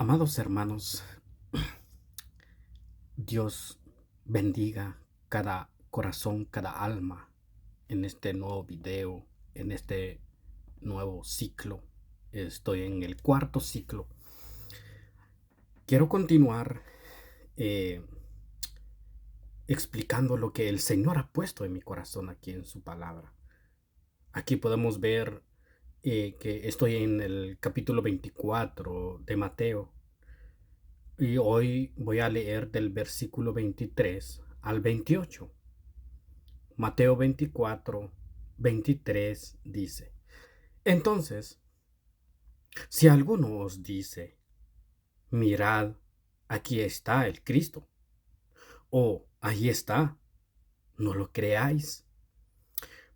Amados hermanos, Dios bendiga cada corazón, cada alma en este nuevo video, en este nuevo ciclo. Estoy en el cuarto ciclo. Quiero continuar eh, explicando lo que el Señor ha puesto en mi corazón aquí en su palabra. Aquí podemos ver que estoy en el capítulo 24 de Mateo. Y hoy voy a leer del versículo 23 al 28. Mateo 24, 23 dice: Entonces, si alguno os dice, mirad, aquí está el Cristo, o ahí está, no lo creáis,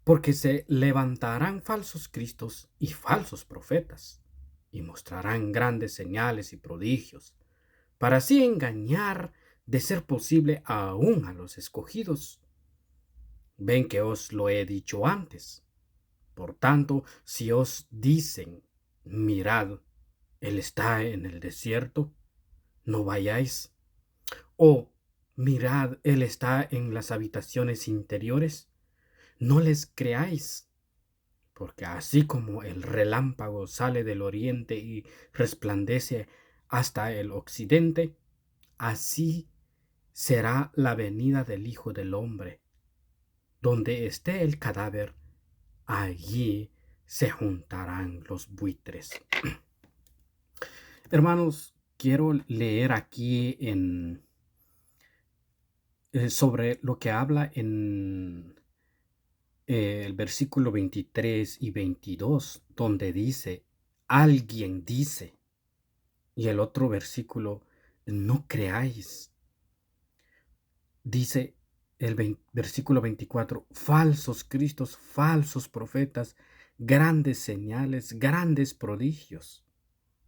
porque se levantarán falsos cristos y falsos profetas, y mostrarán grandes señales y prodigios, para así engañar, de ser posible, aún a los escogidos. Ven que os lo he dicho antes. Por tanto, si os dicen, mirad, él está en el desierto, no vayáis. O mirad, él está en las habitaciones interiores, no les creáis. Porque así como el relámpago sale del oriente y resplandece hasta el occidente, así será la venida del Hijo del Hombre. Donde esté el cadáver, allí se juntarán los buitres. Hermanos, quiero leer aquí sobre lo que habla en el versículo 23 y 22, donde dice, alguien dice, y el otro versículo, no creáis. Dice versículo 24, falsos cristos, falsos profetas, grandes señales, grandes prodigios,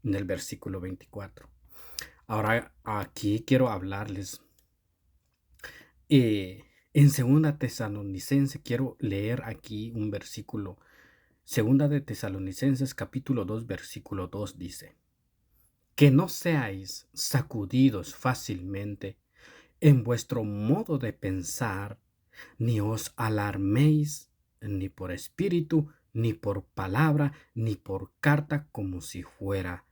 en el versículo 24. Ahora aquí quiero hablarles. En Segunda Tesalonicenses, quiero leer aquí un versículo. Segunda de Tesalonicenses, capítulo 2, versículo 2 dice, que no seáis sacudidos fácilmente en vuestro modo de pensar, ni os alarméis ni por espíritu, ni por palabra, ni por carta, como si fuera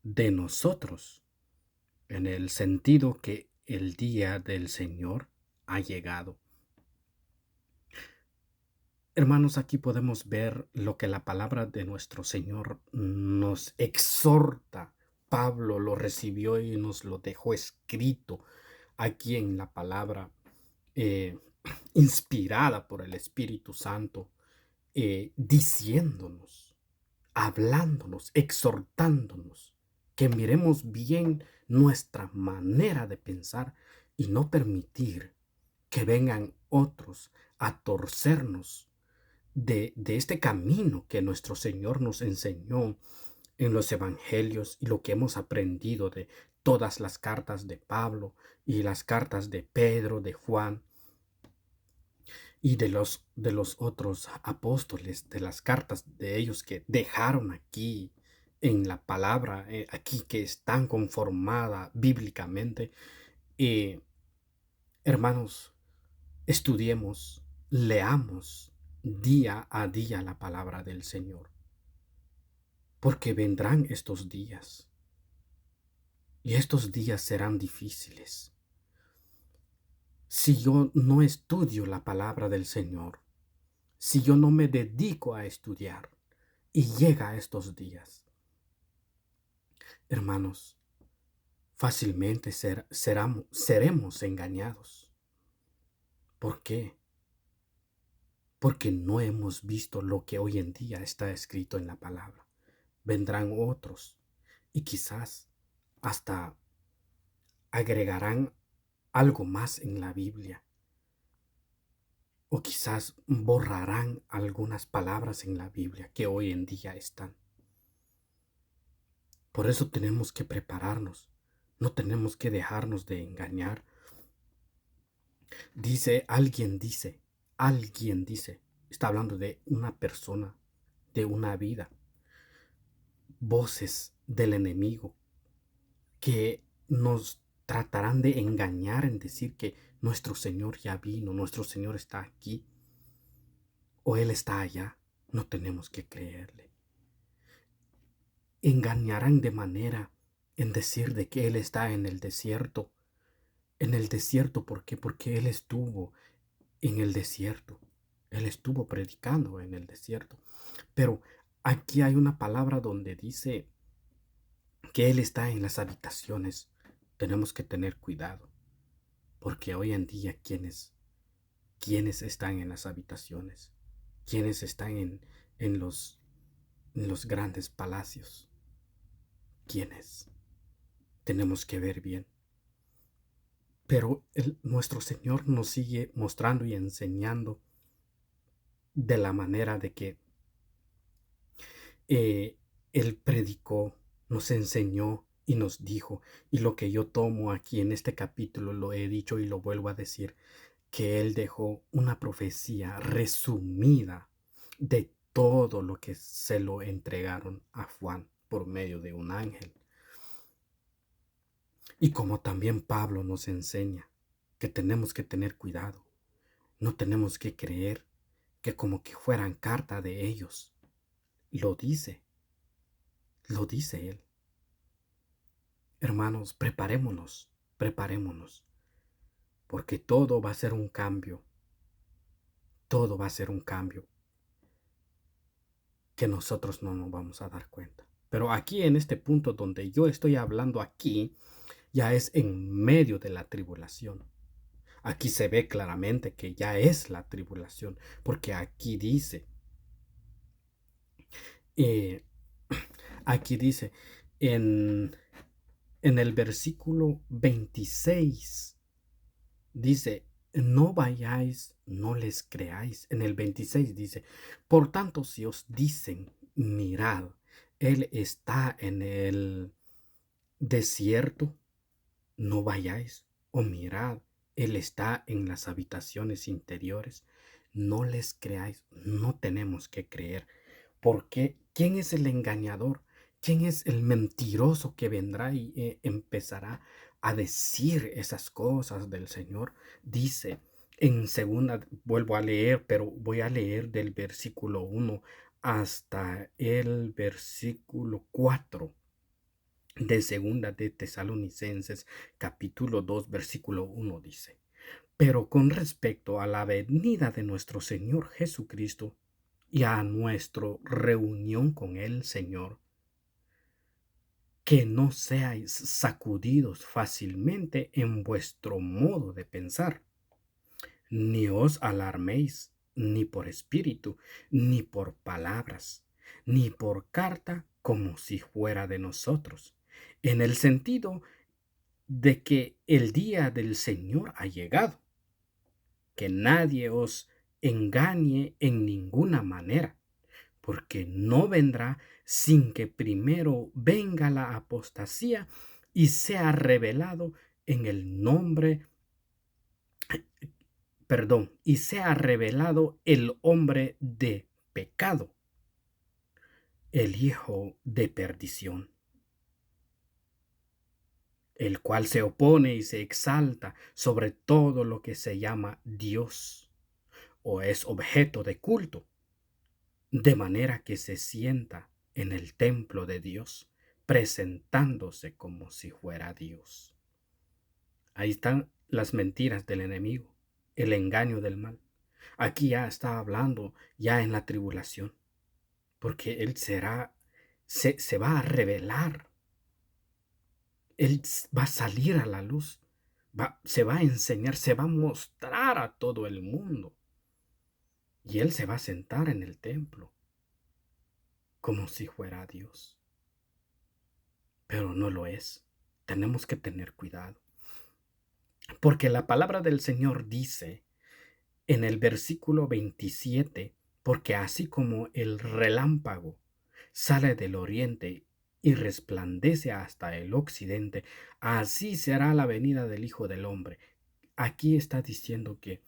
de nosotros, en el sentido que el día del Señor ha llegado. Hermanos, aquí podemos ver lo que la palabra de nuestro Señor nos exhorta. Pablo lo recibió y nos lo dejó escrito aquí en la palabra, eh, inspirada por el Espíritu Santo, diciéndonos, hablándonos, exhortándonos, que miremos bien nuestra manera de pensar y no permitir que vengan otros a torcernos de este camino que nuestro Señor nos enseñó en los evangelios y lo que hemos aprendido de todas las cartas de Pablo y las cartas de Pedro, de Juan y de los otros apóstoles, de las cartas de ellos que dejaron aquí en la palabra, aquí que están conformada bíblicamente. Eh, Hermanos, estudiemos, leamos día a día la palabra del Señor, porque vendrán estos días y estos días serán difíciles. Si yo no estudio la palabra del Señor, si yo no me dedico a estudiar y llega a estos días, hermanos, fácilmente seremos engañados. ¿Por qué? Porque no hemos visto lo que hoy en día está escrito en la palabra. Vendrán otros y quizás hasta agregarán algo más en la Biblia, o quizás borrarán algunas palabras en la Biblia que hoy en día están. Por eso tenemos que prepararnos, no tenemos que dejarnos de engañar. Alguien dice, está hablando de una persona, de una vida, voces del enemigo que nos tratarán de engañar en decir que nuestro Señor ya vino, nuestro Señor está aquí o Él está allá. No tenemos que creerle. Engañarán de manera en decir de que Él está en el desierto. En el desierto, ¿por qué? Porque Él estuvo en el desierto. Él estuvo predicando en el desierto. Pero aquí hay una palabra donde dice que Él está en las habitaciones. Tenemos que tener cuidado, porque hoy en día, ¿quiénes están en las habitaciones? ¿Quiénes están en los, en los grandes palacios? ¿Quiénes? Tenemos que ver bien. Pero nuestro Señor nos sigue mostrando y enseñando de la manera de que Él predicó, nos enseñó y nos dijo, y lo que yo tomo aquí en este capítulo lo he dicho y lo vuelvo a decir, que Él dejó una profecía resumida de todo lo que se lo entregaron a Juan por medio de un ángel. Y como también Pablo nos enseña que tenemos que tener cuidado, no tenemos que creer que como que fueran carta de ellos. Lo dice él. Hermanos, preparémonos, porque todo va a ser un cambio, todo va a ser un cambio que nosotros no nos vamos a dar cuenta. Pero aquí en este punto donde yo estoy hablando aquí, ya es en medio de la tribulación. Aquí se ve claramente que ya es la tribulación, porque eh, aquí dice en, en el versículo 26, dice, no vayáis, no les creáis. En el 26 dice, por tanto, si os dicen, mirad, Él está en el desierto, no vayáis. O mirad, Él está en las habitaciones interiores, no les creáis. No tenemos que creer. Porque ¿quién es el engañador? ¿Quién es el mentiroso que vendrá y empezará a decir esas cosas del Señor? Dice en segunda, vuelvo a leer, pero voy a leer del versículo 1 hasta el versículo 4 de segunda de Tesalonicenses, capítulo 2, versículo 1 dice: pero con respecto a la venida de nuestro Señor Jesucristo y a nuestra reunión con el Señor, que no seáis sacudidos fácilmente en vuestro modo de pensar, ni os alarméis, ni por espíritu, ni por palabras, ni por carta como si fuera de nosotros, en el sentido de que el día del Señor ha llegado, que nadie os engañe en ninguna manera, porque no vendrá sin que primero venga la apostasía y sea revelado en el nombre, y sea revelado el hombre de pecado, el hijo de perdición, el cual se opone y se exalta sobre todo lo que se llama Dios o es objeto de culto, de manera que se sienta en el templo de Dios, presentándose como si fuera Dios. Ahí están las mentiras del enemigo, el engaño del mal. Aquí ya está hablando ya en la tribulación, porque él se va a revelar, él va a salir a la luz, se va a enseñar, se va a mostrar a todo el mundo. Y él se va a sentar en el templo como si fuera Dios. Pero no lo es. Tenemos que tener cuidado. Porque la palabra del Señor dice en el versículo 27, porque así como el relámpago sale del oriente y resplandece hasta el occidente, así será la venida del Hijo del Hombre. Aquí está diciendo que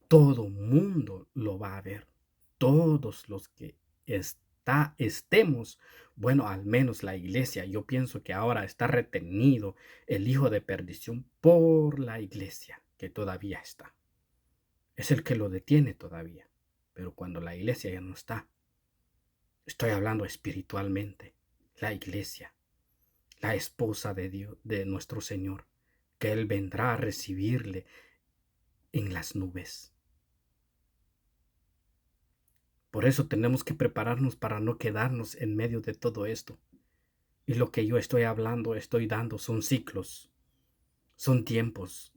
todo mundo lo va a ver. Todos los que estemos, bueno, al menos la iglesia, yo pienso que ahora está retenido el hijo de perdición por la iglesia, que todavía está. Es el que lo detiene todavía. Pero cuando la iglesia ya no está, estoy hablando espiritualmente, la iglesia, la esposa de Dios, de nuestro Señor, que Él vendrá a recibirle en las nubes. Por eso tenemos que prepararnos para no quedarnos en medio de todo esto. Y lo que yo estoy hablando, estoy dando, son ciclos, son tiempos.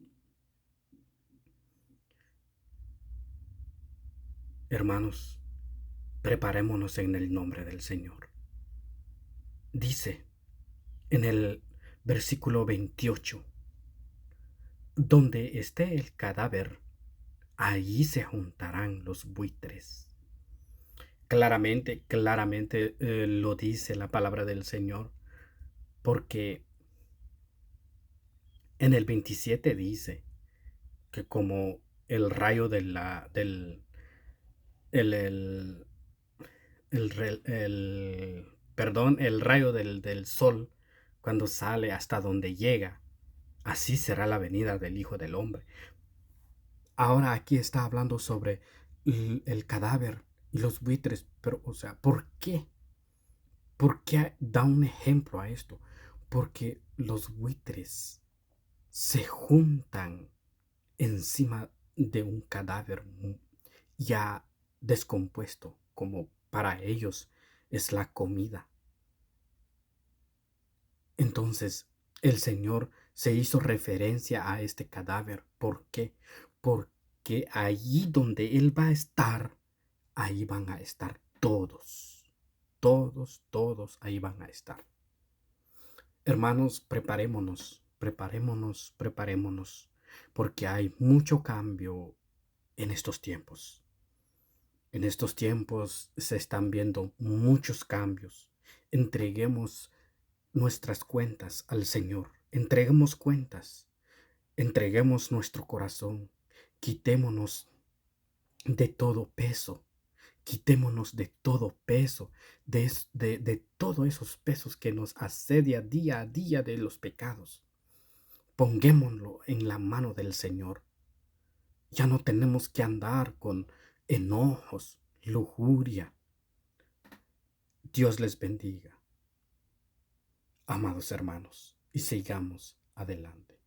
Hermanos, preparémonos en el nombre del Señor. Dice en el versículo 28, donde esté el cadáver, allí se juntarán los buitres. Claramente, claramente lo dice la palabra del Señor, porque en el 27 dice que como el rayo de del el, perdón, el rayo del sol, cuando sale hasta donde llega, así será la venida del Hijo del Hombre. Ahora aquí está hablando sobre el cadáver y los buitres, pero, o sea, ¿por qué? ¿Por qué da un ejemplo a esto? Porque los buitres se juntan encima de un cadáver ya descompuesto, como para ellos es la comida. Entonces el Señor se hizo referencia a este cadáver. ¿Por qué? Porque allí donde Él va a estar, ahí van a estar todos. Todos, todos ahí van a estar. Hermanos, preparémonos, preparémonos, preparémonos, porque hay mucho cambio en estos tiempos. En estos tiempos se están viendo muchos cambios. Entreguemos nuestras cuentas al Señor. Entreguemos cuentas. Entreguemos nuestro corazón. Quitémonos de todo peso. Quitémonos de todo peso, de todos esos pesos que nos asedia día a día de los pecados. Pongámoslo en la mano del Señor. Ya no tenemos que andar con enojos, lujuria. Dios les bendiga, amados hermanos, y sigamos adelante.